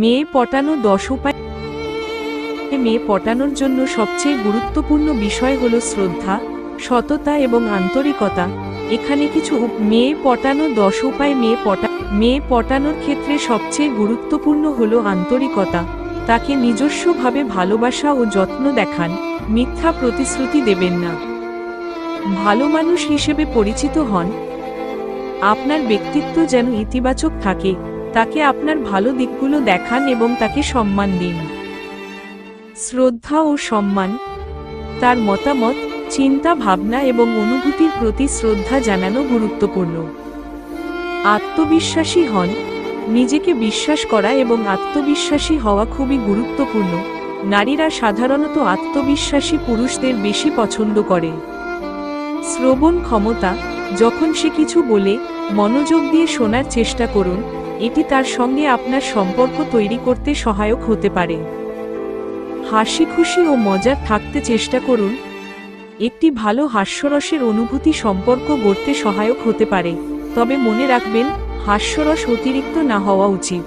মেয়ে পটানো 10 উপায়। মেয়ে পটানোর জন্য সবচেয়ে গুরুত্বপূর্ণ বিষয় হলো শ্রদ্ধা, সততা এবং আন্তরিকতা। এখানে কিছু মেয়ে পটানো 10 উপায়। মেয়ে পটানোর ক্ষেত্রে সবচেয়ে গুরুত্বপূর্ণ হলো আন্তরিকতা। তাকে নিজস্বভাবে ভালোবাসা ও যত্ন দেখান, মিথ্যা প্রতিশ্রুতি দেবেন না। ভালো মানুষ হিসেবে পরিচিত হন। আপনার ব্যক্তিত্ব যেন ইতিবাচক থাকে, তাকে আপনার ভালো দিকগুলো দেখান এবং তাকে সম্মান দিন। শ্রদ্ধা ও সম্মান, তার মতামত, চিন্তা ভাবনা এবং অনুভূতির প্রতি শ্রদ্ধা জানানো গুরুত্বপূর্ণ। আত্মবিশ্বাসী হন, নিজেকে বিশ্বাস করা এবং আত্মবিশ্বাসী হওয়া খুবই গুরুত্বপূর্ণ। নারীরা সাধারণত আত্মবিশ্বাসী পুরুষদের বেশি পছন্দ করে। শ্রবণ ক্ষমতা, যখন সে কিছু বলে মনোযোগ দিয়ে শোনার চেষ্টা করুন, এটি তার সঙ্গে আপনার সম্পর্ক তৈরি করতে সহায়ক হতে পারে। হাসি খুশি ও মজার থাকতে চেষ্টা করুন। একটি ভালো হাস্যরসের অনুভূতি সম্পর্ক গড়তে সহায়ক হতে পারে, তবে মনে রাখবেন হাস্যরস অতিরিক্ত না হওয়া উচিত।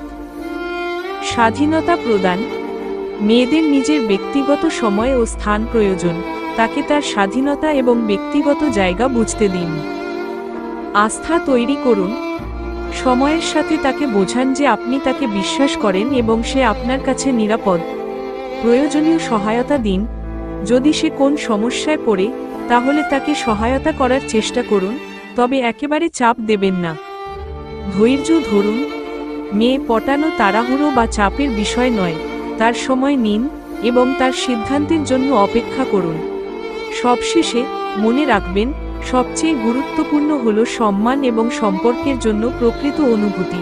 স্বাধীনতা প্রদান, মেয়েদের নিজের ব্যক্তিগত সময় ও স্থান প্রয়োজন, তাকে তার স্বাধীনতা এবং ব্যক্তিগত জায়গা বুঝতে দিন। আস্থা তৈরি করুন, সময়ের সাথে তাকে বোঝান যে আপনি তাকে বিশ্বাস করেন এবং সে আপনার কাছে নিরাপদ। প্রয়োজনীয় সহায়তা দিন, যদি সে কোন সমস্যায় পড়ে তাহলে তাকে সহায়তা করার চেষ্টা করুন, তবে একেবারে চাপ দেবেন না। ধৈর্য ধরুন, মেয়ে পটানো তাড়াহুড়ো বা চাপের বিষয় নয়, তার সময় নিন এবং তার সিদ্ধান্তের জন্য অপেক্ষা করুন। সবশেষে মনে রাখবেন, সবচেয়ে গুরুত্বপূর্ণ হলো সম্মান এবং সম্পর্কের জন্য প্রকৃত অনুভূতি।